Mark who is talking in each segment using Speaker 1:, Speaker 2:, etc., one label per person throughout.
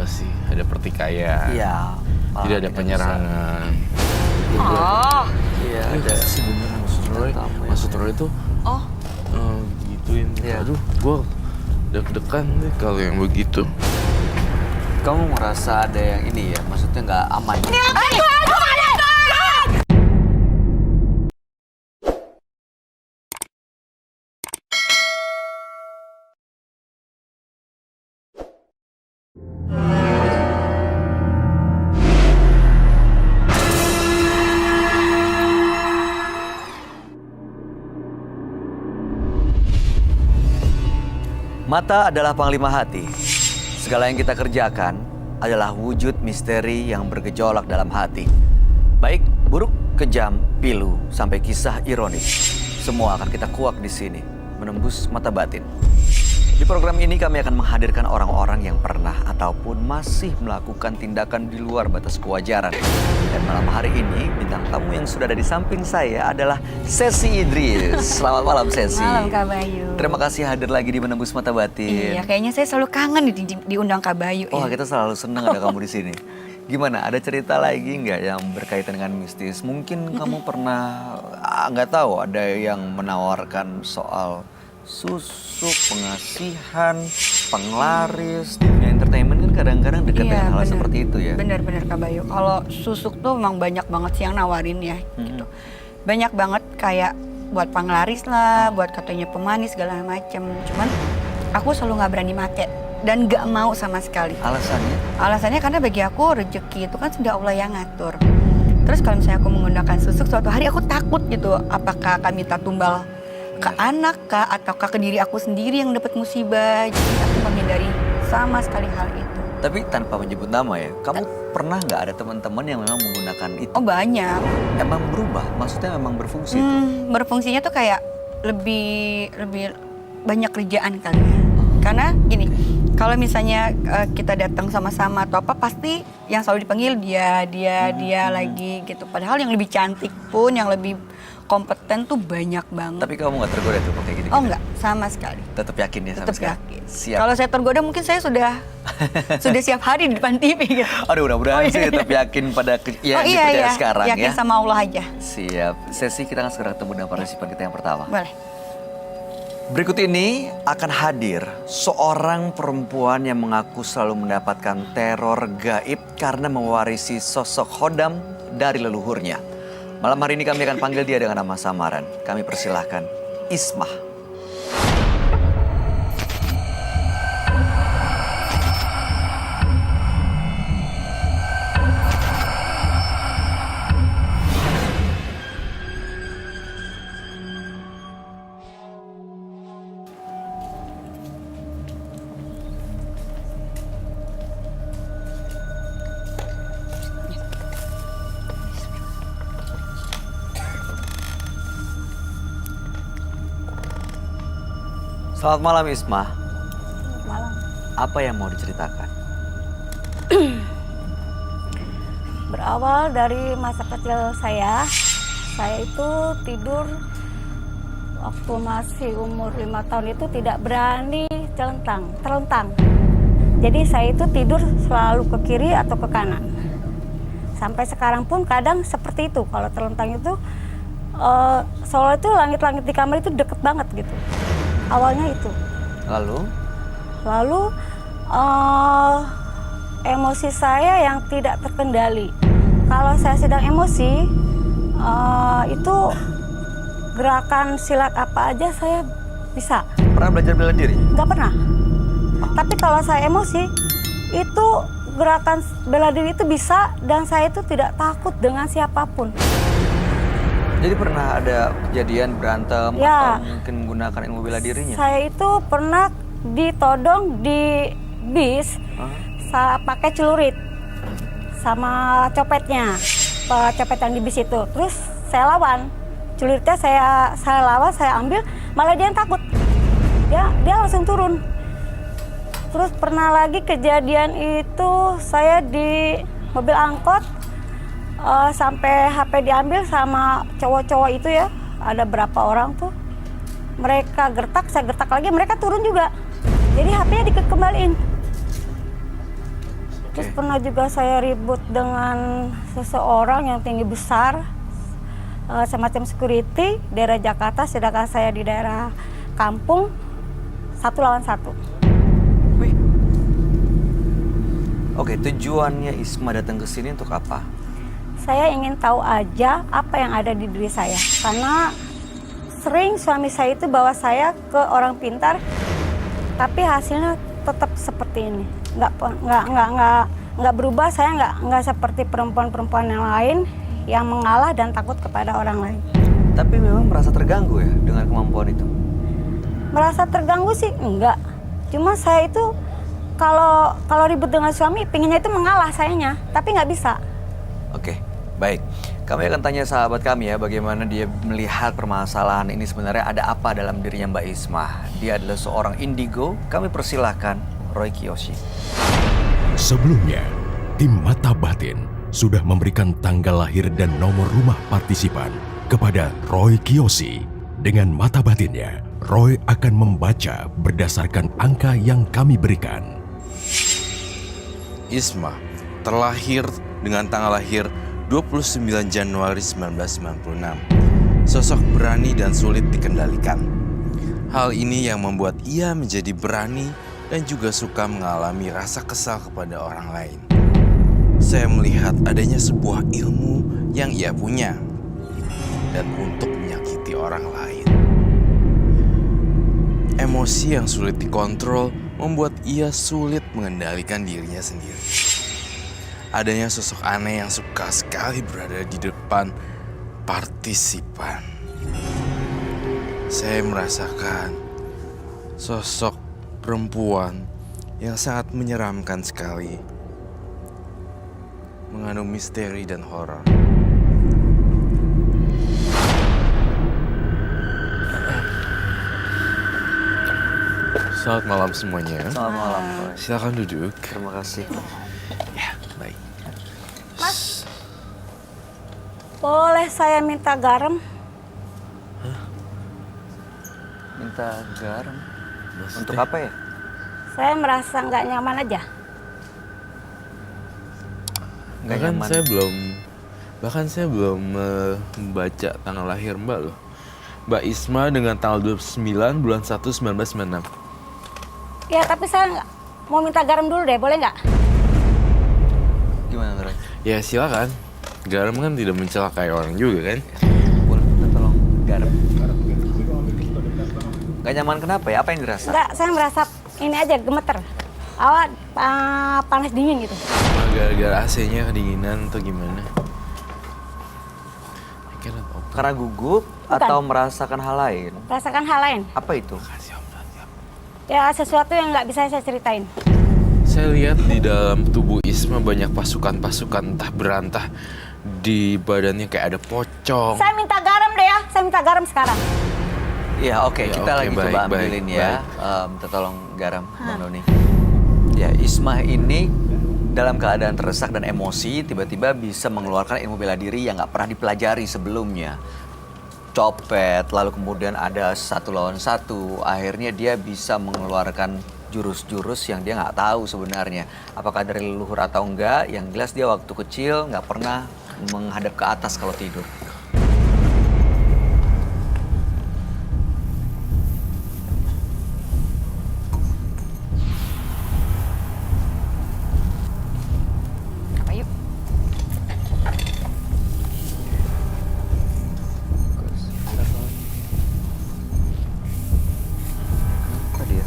Speaker 1: sih, ada pertikaian.
Speaker 2: Iya.
Speaker 1: Tidak ada penyerangan.
Speaker 3: Oh.
Speaker 2: Iya,
Speaker 1: Ada
Speaker 2: ada.
Speaker 1: sih beneran maksud Roy itu
Speaker 3: Oh.
Speaker 1: gituin.
Speaker 2: Iya.
Speaker 1: Aduh, gue deg-degan deh kalau yang begitu.
Speaker 2: Kamu merasa ada yang ini ya, maksudnya nggak aman. Mata adalah panglima hati. Segala yang kita kerjakan adalah wujud misteri yang bergejolak dalam hati. Baik, buruk, kejam, pilu, sampai kisah ironis. Semua akan kita kuak di sini, menembus mata batin. Di program ini kami akan menghadirkan orang-orang yang pernah ataupun masih melakukan tindakan di luar batas kewajaran. Dan malam hari ini, bintang tamu yang sudah ada di samping saya adalah Sesi Idris. Selamat malam, Sesi.
Speaker 3: Malam Kak Bayu.
Speaker 2: Terima kasih hadir lagi di Menembus Mata Batin.
Speaker 3: Iya, kayaknya saya selalu kangen diundang Kak Bayu.
Speaker 2: Oh,
Speaker 3: ya.
Speaker 2: kita selalu senang ada kamu di sini. Gimana? Ada cerita lagi nggak yang berkaitan dengan mistis? Mungkin kamu pernah, nggak tahu, ada yang menawarkan soal susuk, pengasihan, penglaris. Di dunia entertainment kan kadang-kadang dekat dengan hal seperti itu ya.
Speaker 3: Bener-bener Kak Bayu. Kalau susuk tuh memang banyak banget sih yang nawarin ya. Gitu. Banyak banget kayak buat penglaris lah, buat katanya pemanis segala macem. Cuman aku selalu nggak berani make dan nggak mau sama sekali.
Speaker 2: Alasannya?
Speaker 3: Alasannya karena bagi aku rezeki itu kan sudah Allah yang ngatur. Terus kalau misalnya aku menggunakan susuk suatu hari aku takut gitu, apakah akan minta tumbal ke anak kah atau ke diri aku sendiri yang dapat musibah. Jadi aku menghindari sama sekali hal itu.
Speaker 2: Tapi tanpa menyebut nama ya, kamu pernah nggak ada teman-teman yang memang menggunakan itu?
Speaker 3: Oh banyak.
Speaker 2: Emang berubah? Maksudnya memang berfungsi itu?
Speaker 3: Berfungsinya tuh kayak lebih banyak kerjaan kali ya. Karena gini, kalau misalnya kita datang sama-sama atau apa, pasti yang selalu dipanggil dia lagi gitu. Padahal yang lebih cantik pun, yang lebih kompeten tuh banyak banget.
Speaker 2: Tapi kamu nggak tergoda tuh pakai gini?
Speaker 3: Oh enggak, sama sekali.
Speaker 2: Tetap yakin ya sampai
Speaker 3: Tetap
Speaker 2: sekarang?
Speaker 3: yakin.
Speaker 2: Siap.
Speaker 3: Kalau saya tergoda mungkin saya sudah siap hari di depan TV gitu.
Speaker 2: Aduh, mudah-mudahan sih tetap yakin pada yang dipercaya sekarang
Speaker 3: yakin
Speaker 2: ya.
Speaker 3: sama Allah aja.
Speaker 2: Siap. Sesi kita akan segera ketemu dengan partisipan kita yang pertama.
Speaker 3: Boleh.
Speaker 2: Berikut ini akan hadir seorang perempuan yang mengaku selalu mendapatkan teror gaib karena mewarisi sosok Khodam dari leluhurnya. Malam hari ini kami akan panggil dia dengan nama samaran. Kami persilahkan Ismah. Selamat malam Ismah.
Speaker 4: Selamat malam.
Speaker 2: Apa yang mau diceritakan?
Speaker 4: Berawal dari masa kecil saya itu tidur waktu masih umur 5 tahun itu tidak berani terlentang. Jadi saya itu tidur selalu ke kiri atau ke kanan. Sampai sekarang pun kadang seperti itu. Kalau terlentang itu, soalnya itu langit-langit di kamar itu deket banget gitu. Awalnya itu. Lalu emosi saya yang tidak terkendali. Kalau saya sedang emosi, itu gerakan silat apa aja saya bisa.
Speaker 2: Pernah belajar bela diri?
Speaker 4: Nggak pernah. Tapi kalau saya emosi, itu gerakan bela diri itu bisa dan saya itu tidak takut dengan siapapun.
Speaker 2: Jadi pernah ada kejadian berantem
Speaker 4: Ya.
Speaker 2: atau mungkin menggunakan ilmu bela dirinya?
Speaker 4: Saya itu pernah ditodong di bis pakai celurit sama copetnya, copet yang di bis itu. Terus saya lawan, celuritnya saya lawan, saya ambil, malah dia yang takut. Dia langsung turun. Terus pernah lagi kejadian itu saya di mobil angkot. Sampai HP diambil sama cowok-cowok itu ya, ada berapa orang tuh. Mereka gertak, saya gertak lagi, mereka turun juga. Jadi HP-nya dikembaliin. Terus pernah juga saya ribut dengan seseorang yang tinggi besar, semacam security daerah Jakarta, sedangkan saya di daerah kampung, 1 lawan 1.
Speaker 2: Wih. Oke, tujuannya Isma datang ke sini untuk apa?
Speaker 4: Saya ingin tahu aja apa yang ada di diri saya, karena sering suami saya itu bawa saya ke orang pintar, tapi hasilnya tetap seperti ini. Nggak berubah. Saya nggak seperti perempuan-perempuan yang lain yang mengalah dan takut kepada orang lain.
Speaker 2: Tapi memang merasa terganggu ya dengan kemampuan itu?
Speaker 4: Merasa terganggu sih enggak. Cuma saya itu kalau ribut dengan suami, pinginnya itu mengalah sayanya, tapi nggak bisa.
Speaker 2: Oke, baik. Kami akan tanya sahabat kami ya, bagaimana dia melihat permasalahan ini sebenarnya ada apa dalam dirinya Mbak Isma. Dia adalah seorang indigo. Kami persilahkan Roy Kiyoshi.
Speaker 5: Sebelumnya, tim Mata Batin sudah memberikan tanggal lahir dan nomor rumah partisipan kepada Roy Kiyoshi. Dengan mata batinnya, Roy akan membaca berdasarkan angka yang kami berikan.
Speaker 1: Isma terlahir dengan tanggal lahir 29 Januari 1996. Sosok berani dan sulit dikendalikan. Hal ini yang membuat ia menjadi berani dan juga suka mengalami rasa kesal kepada orang lain. Saya melihat adanya sebuah ilmu yang ia punya dan untuk menyakiti orang lain. Emosi yang sulit dikontrol membuat ia sulit mengendalikan dirinya sendiri. Adanya sosok aneh yang suka sekali berada di depan partisipan. Saya merasakan sosok perempuan yang sangat menyeramkan sekali, mengandung misteri dan horor. Selamat malam semuanya.
Speaker 2: Selamat malam, Roy.
Speaker 1: Silakan duduk.
Speaker 2: Terima kasih.
Speaker 1: Ya, baik.
Speaker 4: Boleh saya minta garam?
Speaker 2: Minta garam.
Speaker 1: Maksudnya?
Speaker 2: Untuk apa ya?
Speaker 4: Saya merasa nggak nyaman aja.
Speaker 2: Nggak
Speaker 1: Bahkan
Speaker 2: nyaman.
Speaker 1: saya belum membaca tanggal lahir Mbak loh. Mbak Isma dengan tanggal 29 bulan 1 1996.
Speaker 4: Ya, tapi saya mau minta garam dulu deh, boleh nggak?
Speaker 2: Gimana, Roy?
Speaker 1: Ya silakan. Garam kan tidak mencelakai orang juga kan?
Speaker 2: Boleh minta tolong garam. Gak nyaman kenapa ya? Apa yang dirasa?
Speaker 4: Nggak, saya merasa ini aja gemeter. Awal panas dingin gitu.
Speaker 1: Gara-gara AC-nya kedinginan atau gimana?
Speaker 2: Karena gugup
Speaker 4: Bukan.
Speaker 2: atau merasakan hal lain?
Speaker 4: Rasakan hal lain.
Speaker 2: Apa itu?
Speaker 4: Ya, sesuatu yang nggak bisa saya ceritain.
Speaker 1: Saya lihat di dalam tubuh Isma banyak pasukan-pasukan entah berantah. Di badannya kayak ada pocong.
Speaker 4: Saya minta garam deh ya, saya minta garam sekarang.
Speaker 2: Ya oke,
Speaker 1: Ya,
Speaker 2: kita
Speaker 1: oke,
Speaker 2: lagi
Speaker 1: baik,
Speaker 2: coba
Speaker 1: baik,
Speaker 2: ambilin ya.
Speaker 1: baik.
Speaker 2: Minta tolong garam, Bang Doni. Ya, Isma ini dalam keadaan terdesak dan emosi, tiba-tiba bisa mengeluarkan ilmu bela diri yang nggak pernah dipelajari sebelumnya. Copet, lalu kemudian ada 1 lawan 1. Akhirnya dia bisa mengeluarkan jurus-jurus yang dia nggak tahu sebenarnya. Apakah dari leluhur atau enggak, yang jelas dia waktu kecil nggak pernah menghadap ke atas kalau tidur.
Speaker 3: Apa yuk?
Speaker 2: Kenapa dia?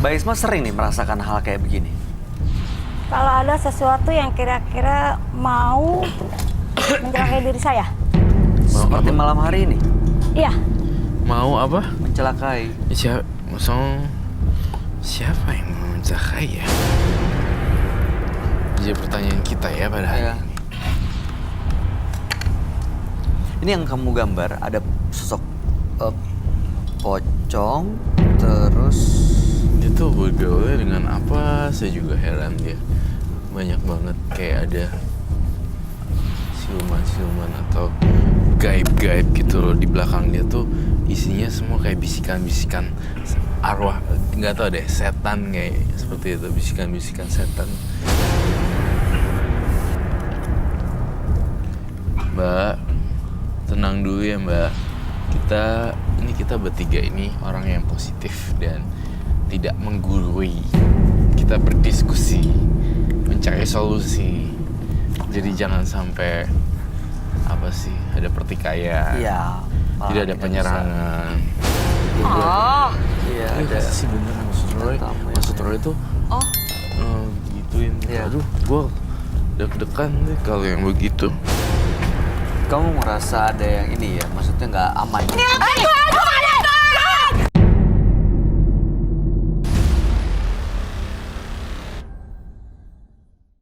Speaker 2: Mbak Isma sering nih merasakan hal kayak begini.
Speaker 4: Kalau ada sesuatu yang kira-kira mau mencelakai diri saya.
Speaker 2: Seperti malam hari ini,
Speaker 4: Iya,
Speaker 1: Mau apa?
Speaker 2: mencelakai.
Speaker 1: Siapa yang mau mencelakai ya? Jadi pertanyaan kita ya pada hari
Speaker 2: Ya.
Speaker 1: ini.
Speaker 2: Ini yang kamu gambar, ada sosok pocong, terus
Speaker 1: Dia tuh bergaulnya dengan apa? Saya juga heran dia. Banyak banget kayak ada siluman-siluman atau gaib-gaib gitu loh di belakang dia tuh isinya semua kayak bisikan-bisikan arwah, nggak tahu deh, setan kayak seperti itu, bisikan-bisikan setan. Mbak, tenang dulu ya Mbak. Kita bertiga ini orang yang positif dan tidak menggurui. Kita berdiskusi, mencari solusi. Jadi jangan sampai ada pertikaian.
Speaker 2: Iya.
Speaker 1: Tidak ada penyerangan.
Speaker 2: Iya,
Speaker 1: Ini
Speaker 2: ada.
Speaker 1: pasti sih bener maksud Roy itu gituin.
Speaker 2: Iya.
Speaker 1: Aduh, gue deg-degan deh kalau yang begitu.
Speaker 2: Kamu merasa ada yang ini ya, maksudnya nggak aman.
Speaker 3: Aduh,